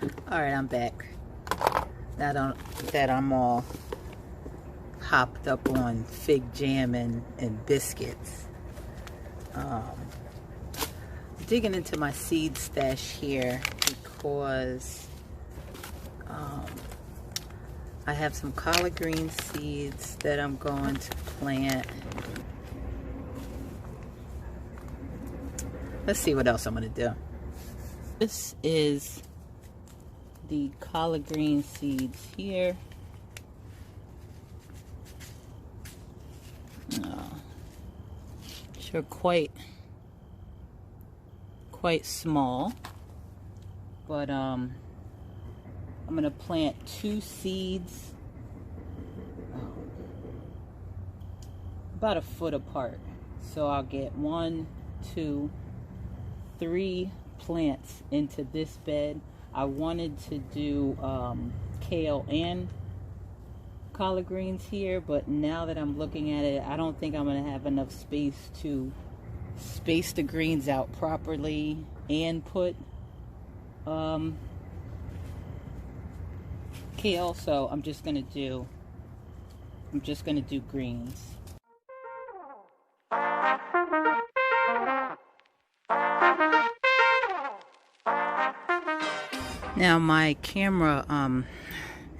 Alright, I'm back. That I'm all hopped up on fig jam and biscuits. Digging into my seed stash here because I have some collard green seeds that I'm going to plant. Let's see what else I'm going to do. This is the collard green seeds here. Sure, quite small, but I'm gonna plant 2 seeds about a foot apart, so I'll get 1, 2, 3 plants into this bed. I wanted to do kale and collard greens here, but now that I'm looking at it, I don't think I'm gonna have enough space to space the greens out properly and put kale, so I'm just gonna do greens. Now my camera,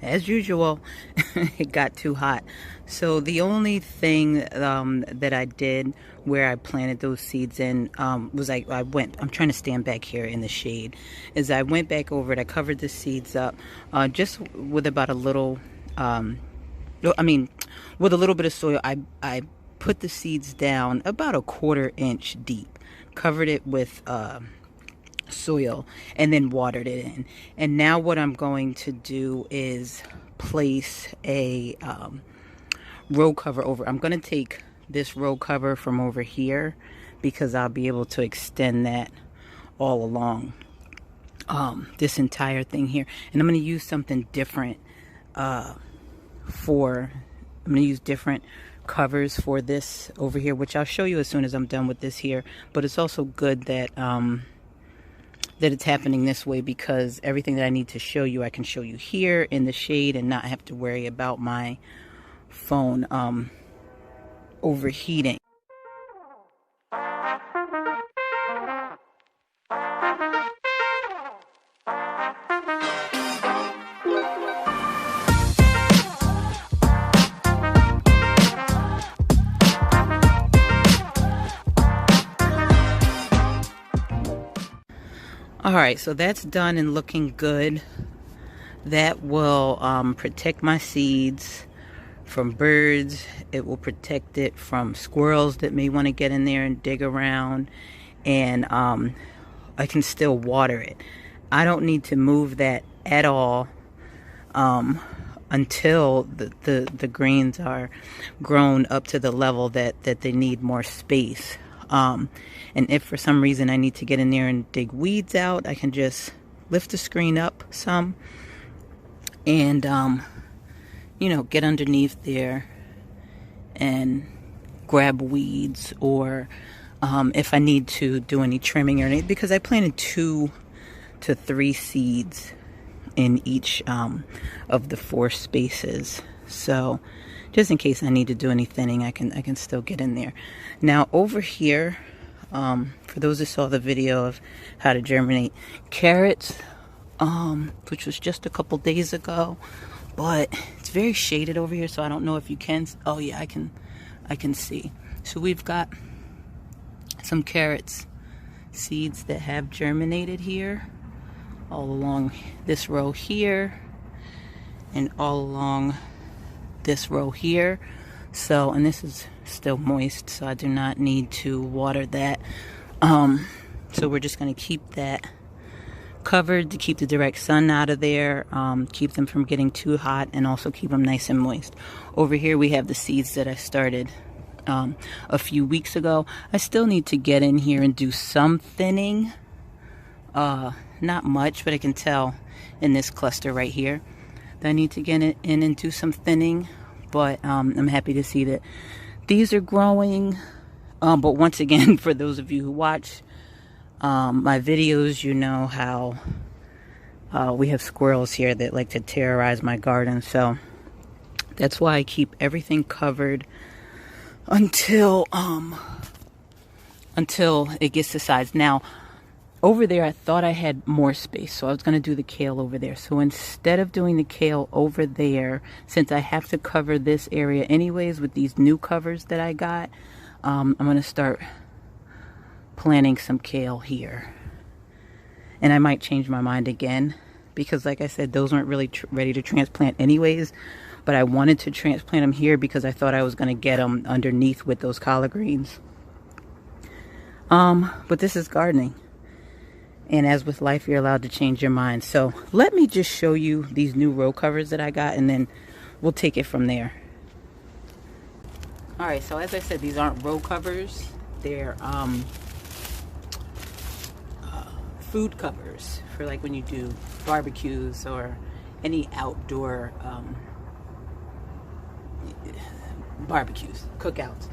as usual, it got too hot. So the only thing that I did where I planted those seeds in was I'm trying to stand back here in the shade, is I went back over it, I covered the seeds up just with about a little, with a little bit of soil. I put the seeds down about a 1/4 inch deep, covered it with soil, and then watered it in. And now what I'm going to do is place a row cover over. I'm going to take this row cover from over here because I'll be able to extend that all along this entire thing here. And I'm going to use something different I'm going to use different covers for this over here, which I'll show you as soon as I'm done with this here. But it's also good that that it's happening this way, because everything that I need to show you, I can show you here in the shade and not have to worry about my phone overheating. Alright, so that's done and looking good. That will protect my seeds from birds. It will protect it from squirrels that may want to get in there and dig around. And I can still water it. I don't need to move that at all until the greens are grown up to the level that they need more space. And if for some reason I need to get in there and dig weeds out, I can just lift the screen up some and, you know, get underneath there and grab weeds, or if I need to do any trimming or anything, because I planted 2 to 3 seeds in each of the 4 spaces. So just in case I need to do any thinning, I can still get in there. Now over here, for those that saw the video of how to germinate carrots, which was just a couple days ago, but it's very shaded over here, so I don't know if you can. Oh yeah, I can see. So we've got some carrots seeds that have germinated here, all along this row here, and all along this row here. So, and this is still moist, so I do not need to water that. So we're just going to keep that covered to keep the direct sun out of there, keep them from getting too hot, and also keep them nice and moist. Over here we have the seeds that I started a few weeks ago. I still need to get in here and do some thinning. Not much, but I can tell in this cluster right here that I need to get in and do some thinning. But I'm happy to see that these are growing. But once again, for those of you who watch my videos, you know how We have squirrels here that like to terrorize my garden, so that's why I keep everything covered until it gets to size. Now, over there, I thought I had more space, so I was going to do the kale over there. So instead of doing the kale over there, since I have to cover this area anyways with these new covers that I got, I'm going to start planting some kale here. And I might change my mind again, because like I said, those weren't really ready to transplant anyways. But I wanted to transplant them here because I thought I was going to get them underneath with those collard greens. But this is gardening. And as with life, you're allowed to change your mind. So let me just show you these new row covers that I got, and then we'll take it from there. All right, so as I said, these aren't row covers. They're food covers for like when you do barbecues or any outdoor barbecues, cookouts.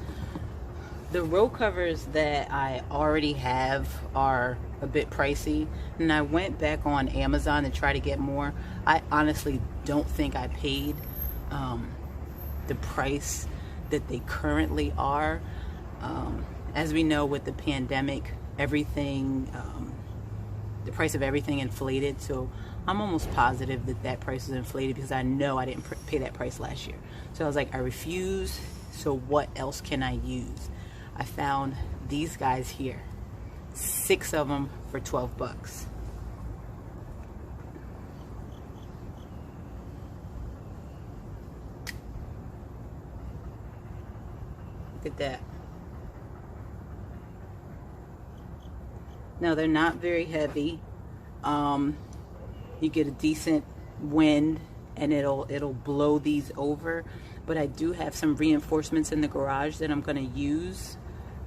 The row covers that I already have are a bit pricey, and I went back on Amazon to try to get more. I honestly don't think I paid the price that they currently are. As we know, with the pandemic, everything, the price of everything inflated, so I'm almost positive that that price is inflated because I know I didn't pay that price last year. So I was like, I refuse, so what else can I use? I found these guys here, 6 of them for 12 bucks. Look at that. Now they're not very heavy. You get a decent wind and it'll blow these over, but I do have some reinforcements in the garage that I'm going to use.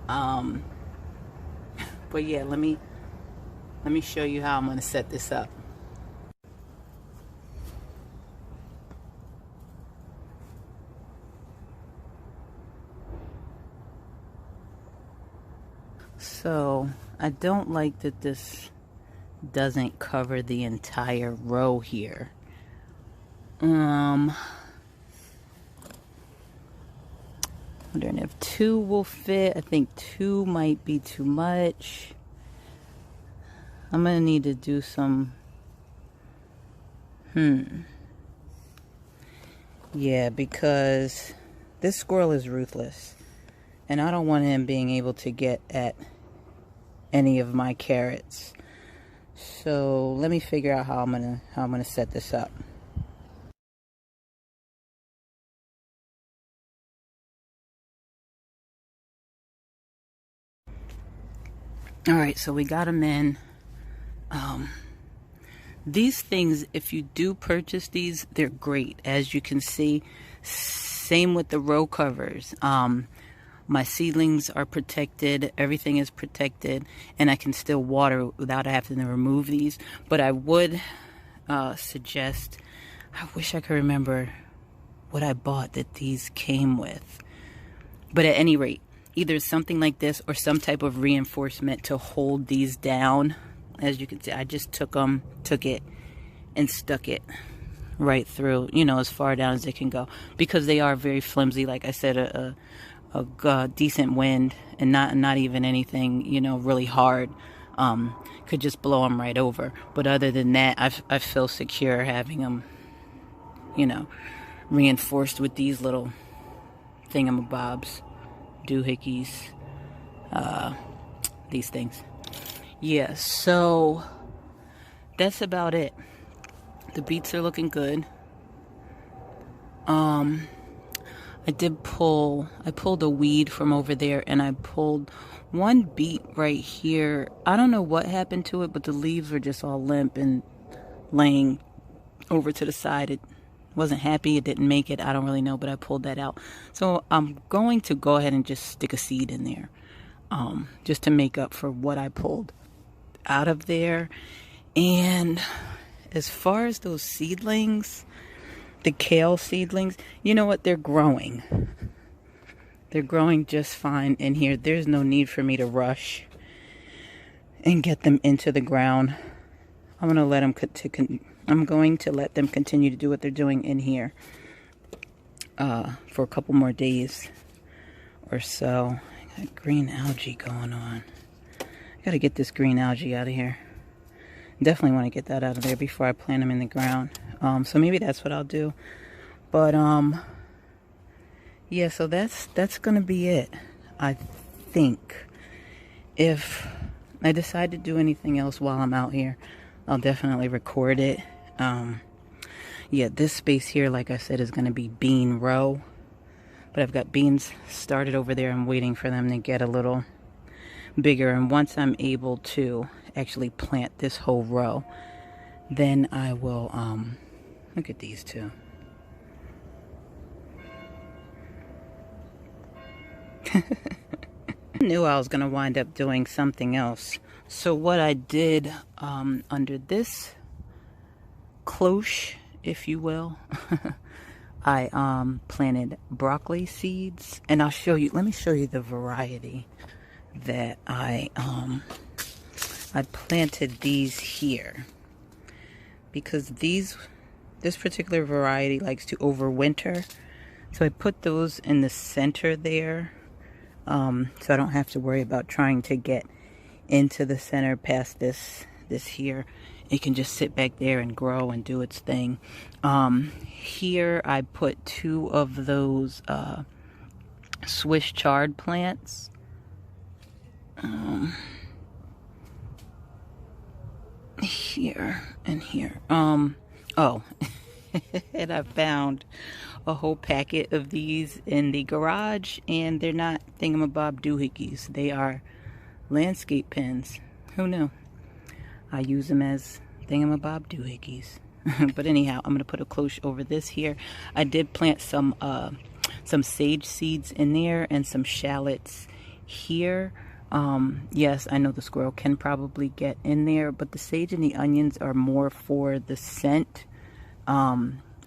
But yeah, let me show you how I'm going to set this up. So I don't like that this doesn't cover the entire row here. Wondering if 2 will fit. I think 2 might be too much. I'm gonna need to do some yeah, because this squirrel is ruthless and I don't want him being able to get at any of my carrots. So let me figure out how I'm gonna set this up. All right, so we got them in. These things, if you do purchase these, they're great. As you can see, same with the row covers. My seedlings are protected, everything is protected, and I can still water without having to remove these. But I would suggest, I wish I could remember what I bought that these came with. But at any rate, either something like this or some type of reinforcement to hold these down. As you can see, I just took it and stuck it right through, you know, as far down as it can go, because they are very flimsy. Like I said, a decent wind and not even anything, you know, really hard could just blow them right over. But other than that, I feel secure having them, you know, reinforced with these little thingamabobs, doohickeys, these things. Yeah, so that's about it. The beets are looking good. I pulled a weed from over there, and I pulled one beet right here. I don't know what happened to it, but the leaves were just all limp and laying over to the side. It wasn't happy, it didn't make it. I don't really know, but I pulled that out. So I'm going to go ahead and just stick a seed in there, just to make up for what I pulled out of there. And as far as those seedlings, the kale seedlings, you know what? They're growing. They're growing just fine in here. There's no need for me to rush and get them into the ground. I'm going to let them I'm going to let them continue to do what they're doing in here for a couple more days or so. I got green algae going on. I got to get this green algae out of here. Definitely want to get that out of there before I plant them in the ground. So maybe that's what I'll do. But yeah, so that's gonna be it, I think. If I decide to do anything else while I'm out here, I'll definitely record it. Yeah, this space here, like I said, is gonna be bean row. But I've got beans started over there. I'm waiting for them to get a little bigger. And once I'm able to actually plant this whole row, then I will, look at these two. I knew I was going to wind up doing something else. So what I did under this cloche, if you will, I planted broccoli seeds. And I'll show you, let me show you the variety that I planted these here. Because this particular variety likes to overwinter. So I put those in the center there. So I don't have to worry about trying to get into the center past this here. It can just sit back there and grow and do its thing. Here I put 2 of those Swiss chard plants. Here and here. Oh, and I found a whole packet of these in the garage, and they're not thingamabob doohickeys. They are landscape pins. Who knew? I use them as thingamabob doohickeys. But anyhow, I'm gonna put a cloche over this here. I did plant some sage seeds in there and some shallots here. Yes, I know the squirrel can probably get in there, but the sage and the onions are more for the scent.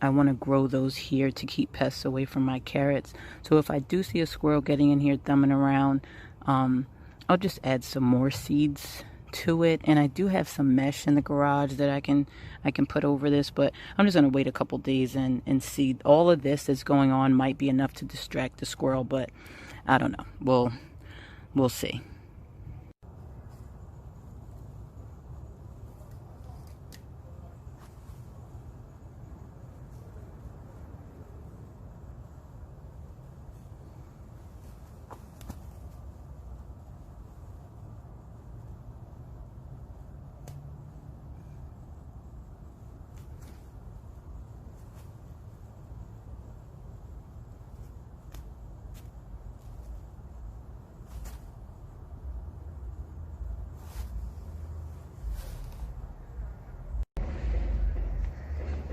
I want to grow those here to keep pests away from my carrots. So if I do see a squirrel getting in here thumbing around, I'll just add some more seeds to it. And I do have some mesh in the garage that I can put over this, but I'm just going to wait a couple days and see. All of this that's going on might be enough to distract the squirrel, but I don't know. We'll see.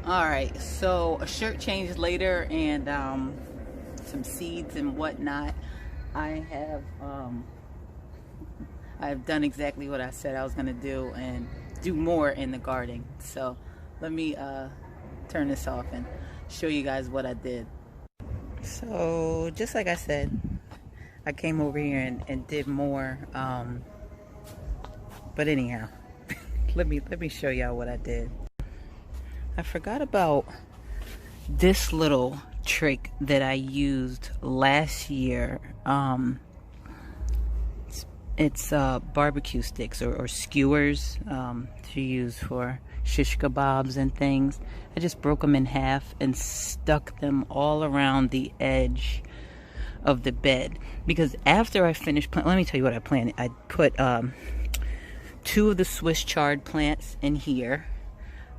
Alright, so a shirt change later and some seeds and whatnot. I've done exactly what I said I was going to do and do more in the garden. So let me turn this off and show you guys what I did. So just like I said, I came over here and did more. But anyhow, let me show y'all what I did. I forgot about this little trick that I used last year. It's barbecue sticks or skewers to use for shish kebabs and things. I just broke them in half and stuck them all around the edge of the bed. Because after I finished planting, let me tell you what I planted. I put 2 of the Swiss chard plants in here.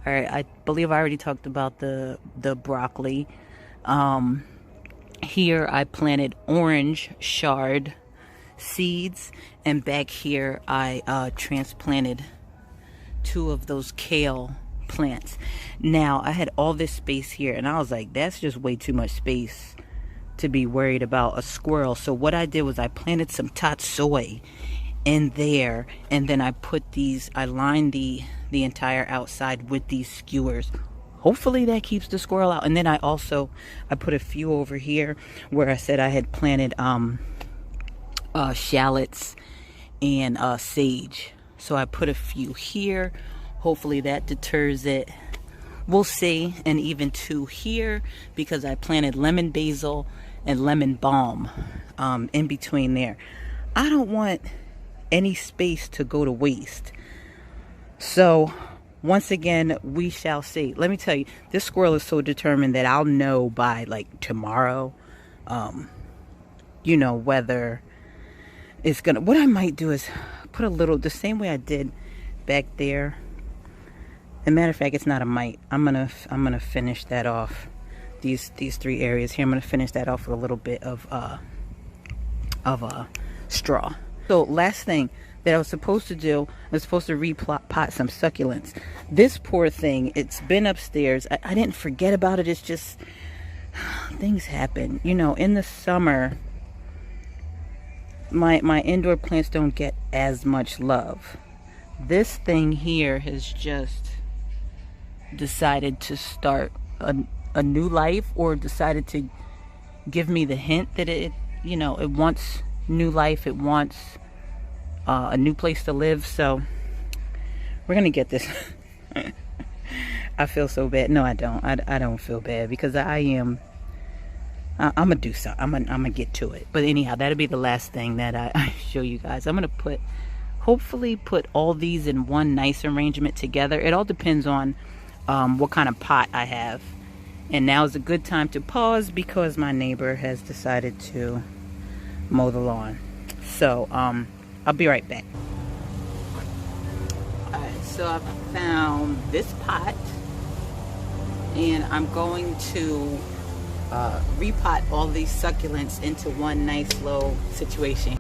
All right, I believe I already talked about the broccoli. Here I planted orange chard seeds, and back here I transplanted 2 of those kale plants. Now I had all this space here, and I was like, that's just way too much space to be worried about a squirrel. So what I did was I planted some tatsoi in there, and then I lined the entire outside with these skewers. Hopefully that keeps the squirrel out. And then I put a few over here where I said I had planted shallots and sage. So I put a few here. hopefully that deters it. We'll see. And even to here, because I planted lemon basil and lemon balm in between there. I don't want any space to go to waste. So once again, we shall see. Let me tell you, this squirrel is so determined that I'll know by like tomorrow, you know, whether it's gonna, what I might do is put a little, the same way I did back there. As a matter of fact, it's not a mite. I'm gonna finish that off. These 3 areas here, I'm gonna finish that off with a little bit of straw. So last thing that I was supposed to do, I was supposed to repot some succulents. This poor thing, it's been upstairs. I didn't forget about it. It's just things happen. You know, in the summer, my indoor plants don't get as much love. This thing here has just decided to start a new life, or decided to give me the hint that it, you know, it wants new life. It wants a new place to live. So we're gonna get this. I feel so bad. No, I don't. I don't feel bad, because I'm gonna do something. I'm gonna get to it. But anyhow, that'll be the last thing that I show you guys. I'm gonna hopefully put all these in one nice arrangement together. It all depends on what kind of pot I have. And now is a good time to pause, because my neighbor has decided to mow the lawn. So I'll be right back. Alright, so I found this pot, and I'm going to repot all these succulents into one nice low situation.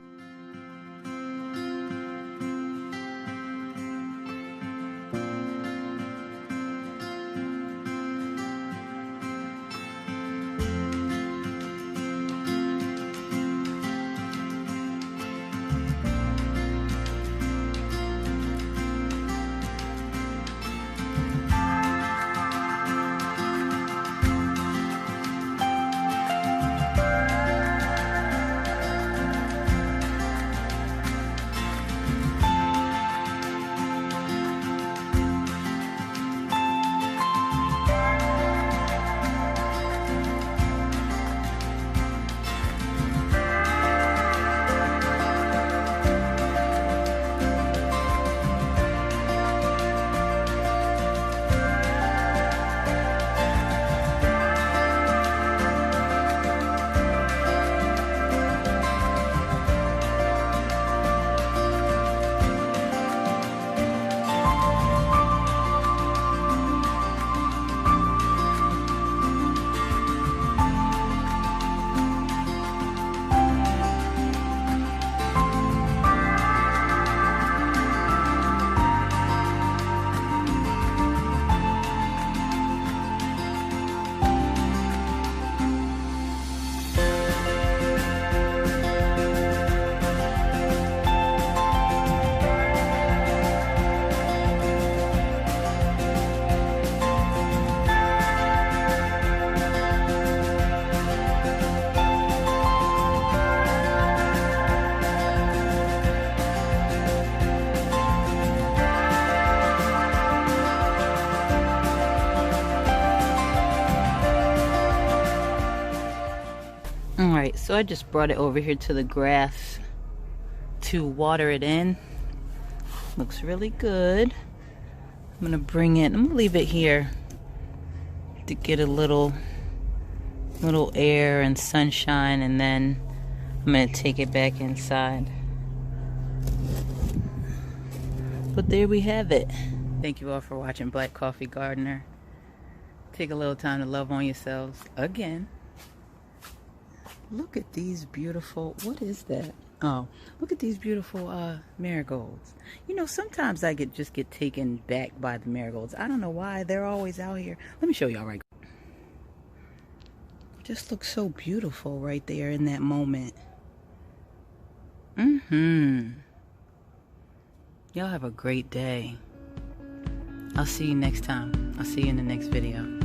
Alright, so I just brought it over here to the grass to water it in. Looks really good. I'm gonna bring it, I'm gonna leave it here to get a little air and sunshine, and then I'm gonna take it back inside. But there we have it. Thank you all for watching Black Coffee Gardener. Take a little time to love on yourselves again. Look at these beautiful, what is that? Oh, look at these beautiful marigolds. You know, sometimes I just get taken back by the marigolds. I don't know why, they're always out here. Let me show y'all right. Just looks so beautiful right there in that moment. Y'all have a great day. I'll see you next time. I'll see you in the next video.